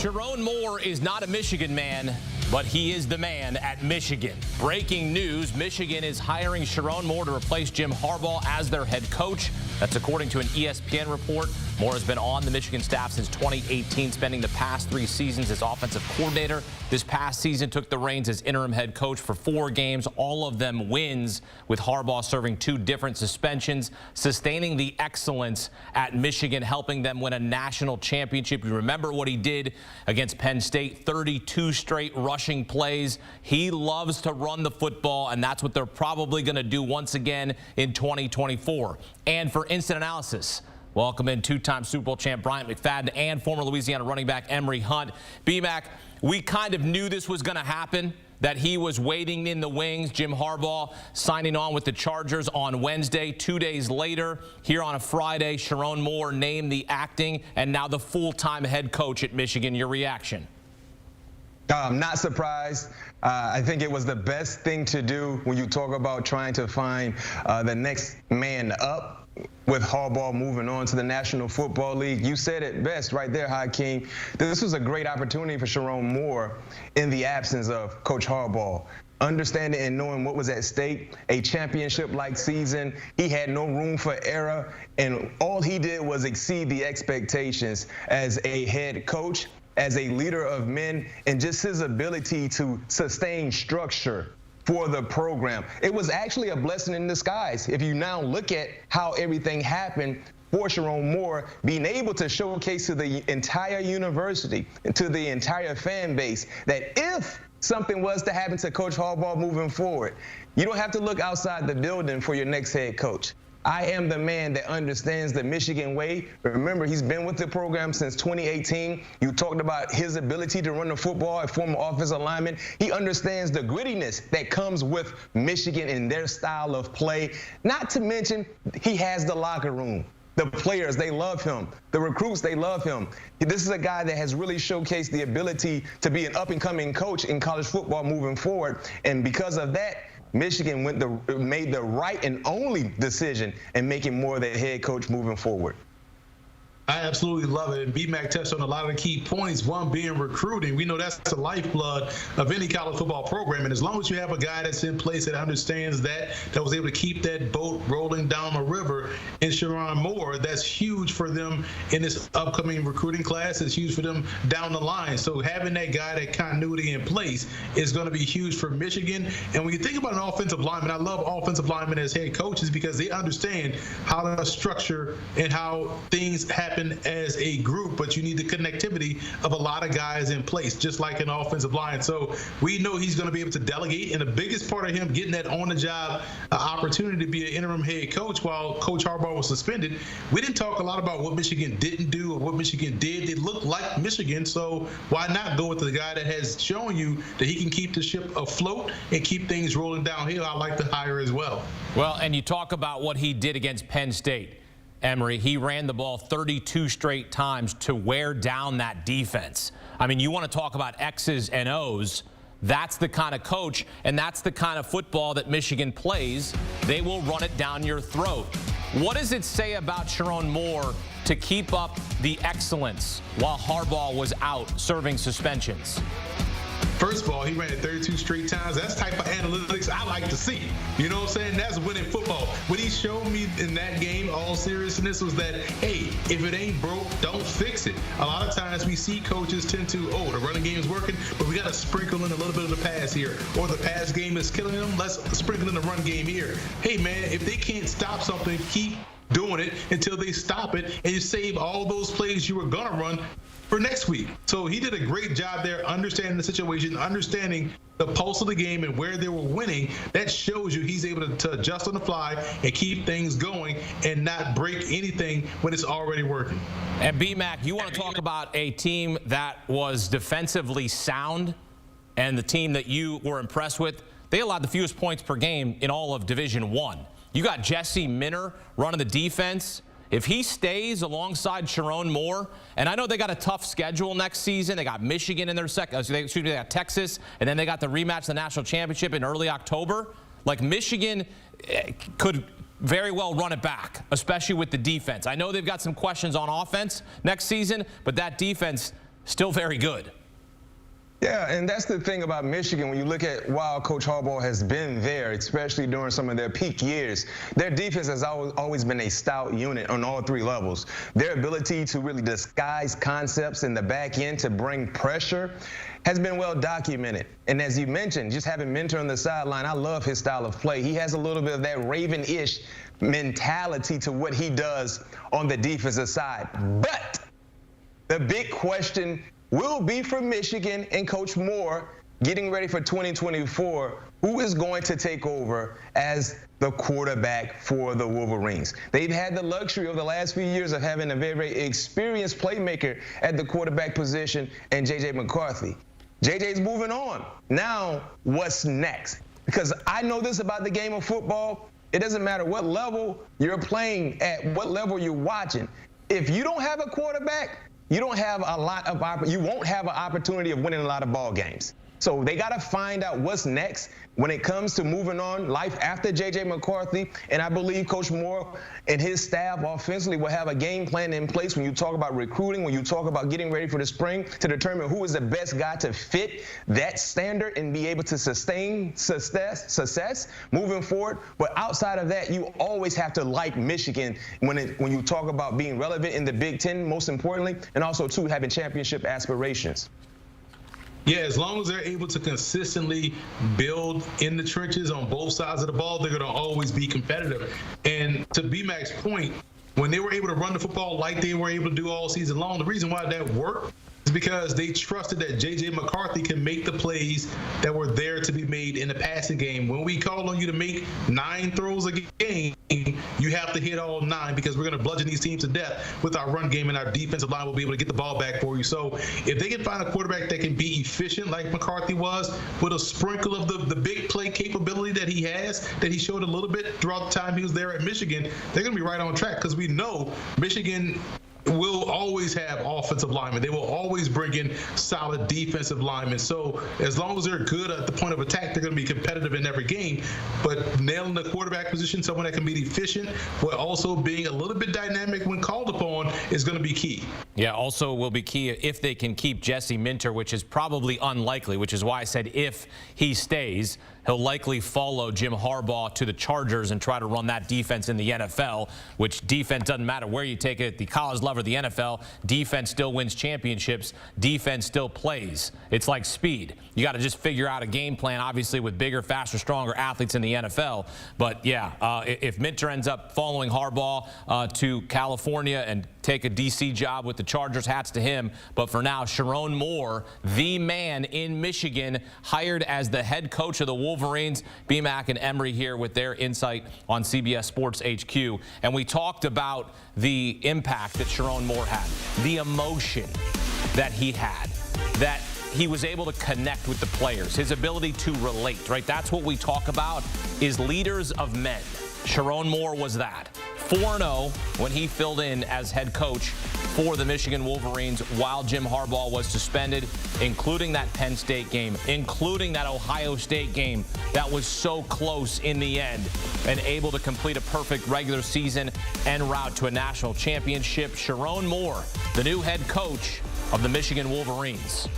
Sherrone Moore is not a Michigan man, but he is the man at Michigan. Breaking news, Michigan is hiring Sherrone Moore to replace Jim Harbaugh as their head coach. That's according to an ESPN report. Moore has been on the Michigan staff since 2018, spending the past 3 seasons as offensive coordinator. This past season took the reins as interim head coach for 4 games, all of them wins, with Harbaugh serving 2 different suspensions, sustaining the excellence at Michigan, helping them win a national championship. You remember what he did against Penn State, 32 straight rushing plays. He loves to run the football, and that's what they're probably going to do once again in 2024. And for instant analysis, welcome in 2-time Super Bowl champ Bryant McFadden and former Louisiana running back Emory Hunt. B-Mac, we kind of knew this was going to happen, that he was waiting in the wings. Jim Harbaugh signing on with the Chargers on Wednesday. 2 days later, here on a Friday, Sherrone Moore named the acting and now the full-time head coach at Michigan. Your reaction? I'm not surprised. I think it was the best thing to do when you talk about trying to find the next man up. With Harbaugh moving on to the National Football League. You said it best right there, Hakeem. This was a great opportunity for Sherrone Moore in the absence of Coach Harbaugh. Understanding and knowing what was at stake, a championship-like season, he had no room for error, and all he did was exceed the expectations as a head coach, as a leader of men, and just his ability to sustain structure for the program. It was actually a blessing in disguise. If you now look at how everything happened for Sherrone Moore, being able to showcase to the entire university and to the entire fan base that if something was to happen to Coach Harbaugh moving forward, you don't have to look outside the building for your next head coach. I am the man that understands the Michigan way. Remember, he's been with the program since 2018. You talked about his ability to run the football, a former offensive lineman. He understands the grittiness that comes with Michigan and their style of play. Not to mention, he has the locker room. The players, they love him. The recruits, they love him. This is a guy that has really showcased the ability to be an up-and-coming coach in college football moving forward. And because of that, Michigan made the right and only decision in making Moore their head coach moving forward. I absolutely love it. And B-Mac touched on a lot of the key points, one being recruiting. We know that's the lifeblood of any college football program. And as long as you have a guy that's in place that understands that was able to keep that boat rolling down the river in Sherrone Moore, that's huge for them in this upcoming recruiting class. It's huge for them down the line. So having that guy, that continuity in place is going to be huge for Michigan. And when you think about an offensive lineman, I love offensive linemen as head coaches because they understand how to structure and how things happen as a group, but you need the connectivity of a lot of guys in place, just like an offensive line. So we know he's going to be able to delegate, and the biggest part of him getting that on-the-job opportunity to be an interim head coach while Coach Harbaugh was suspended. We didn't talk a lot about what Michigan didn't do or what Michigan did. It looked like Michigan, so why not go with the guy that has shown you that he can keep the ship afloat and keep things rolling downhill? I like the hire as well. Well, and you talk about what he did against Penn State. Emory, he ran the ball 32 straight times to wear down that defense. I mean, you want to talk about X's and O's. That's the kind of coach, and that's the kind of football that Michigan plays. They will run it down your throat. What does it say about Sherrone Moore to keep up the excellence while Harbaugh was out serving suspensions? First of all, he ran it 32 straight times. That's the type of analytics I like to see. You know what I'm saying? That's winning football. What he showed me in that game, all seriousness, was that, hey, if it ain't broke, don't fix it. A lot of times we see coaches tend to, the running game is working, but we got to sprinkle in a little bit of the pass here. Or the pass game is killing them, let's sprinkle in the run game here. Hey, man, if they can't stop something, keep doing it until they stop it, and you save all those plays you were going to run for next week. So he did a great job there, understanding the situation, understanding the pulse of the game and where they were winning. That shows you he's able to adjust on the fly and keep things going and not break anything when it's already working. And B-Mac, you want to talk about a team that was defensively sound and the team that you were impressed with? They allowed the fewest points per game in all of Division I. You got Jesse Minner running the defense. If he stays alongside Sherrone Moore, and I know they got a tough schedule next season. They got Michigan in their they got Texas, and then they got the rematch of the national championship in early October. Like, Michigan could very well run it back, especially with the defense. I know they've got some questions on offense next season, but that defense, still very good. Yeah, and that's the thing about Michigan. When you look at while Coach Harbaugh has been there, especially during some of their peak years, their defense has always been a stout unit on all three levels. Their ability to really disguise concepts in the back end to bring pressure has been well documented. And as you mentioned, just having Minter on the sideline, I love his style of play. He has a little bit of that Raven-ish mentality to what he does on the defensive side. But the big question will be for Michigan and Coach Moore getting ready for 2024, who is going to take over as the quarterback for the Wolverines. They've had the luxury over the last few years of having a very, very experienced playmaker at the quarterback position in J.J. McCarthy. J.J.'s moving on. Now, what's next? Because I know this about the game of football. It doesn't matter what level you're playing at, what level you're watching. If you don't have a quarterback, you won't have an opportunity of winning a lot of ball games. So they got to find out what's next when it comes to moving on, life after J.J. McCarthy. And I believe Coach Moore and his staff offensively will have a game plan in place when you talk about recruiting, when you talk about getting ready for the spring, to determine who is the best guy to fit that standard and be able to sustain success moving forward. But outside of that, you always have to like Michigan when you talk about being relevant in the Big Ten, most importantly, and also, too, having championship aspirations. Yeah, as long as they're able to consistently build in the trenches on both sides of the ball, they're going to always be competitive. And to B-Mac's point, when they were able to run the football like they were able to do all season long, the reason why that worked is because they trusted that J.J. McCarthy can make the plays that were there to be made in the passing game. When we call on you to make 9 throws a game, you have to hit all 9, because we're going to bludgeon these teams to death with our run game, and our defensive line will be able to get the ball back for you. So if they can find a quarterback that can be efficient like McCarthy was, with a sprinkle of the big play capability that he has, that he showed a little bit throughout the time he was there at Michigan, they're going to be right on track, because we know Michigan will always have offensive linemen. They will always bring in solid defensive linemen. So as long as they're good at the point of attack, they're going to be competitive in every game. But nailing the quarterback position, someone that can be efficient, but also being a little bit dynamic when called upon, is going to be key. Yeah, also will be key if they can keep Jesse Minter, which is probably unlikely, which is why I said if he stays, he'll likely follow Jim Harbaugh to the Chargers and try to run that defense in the NFL, which defense doesn't matter where you take it, the college level or the NFL, defense still wins championships, defense still plays. It's like speed. You got to just figure out a game plan, obviously, with bigger, faster, stronger athletes in the NFL. But, yeah, if Minter ends up following Harbaugh to California and take a D.C. job with the Chargers, hats to him. But for now, Sherrone Moore, the man in Michigan, hired as the head coach of the Wolverines. BMAC and Emery here with their insight on CBS Sports HQ. And we talked about the impact that Sherrone Moore had, the emotion that he had, that he was able to connect with the players, his ability to relate, right? That's what we talk about, is leaders of men. Sherrone Moore was that. 4-0 when he filled in as head coach for the Michigan Wolverines while Jim Harbaugh was suspended, including that Penn State game, including that Ohio State game that was so close in the end, and able to complete a perfect regular season en route to a national championship. Sherrone Moore, the new head coach of the Michigan Wolverines.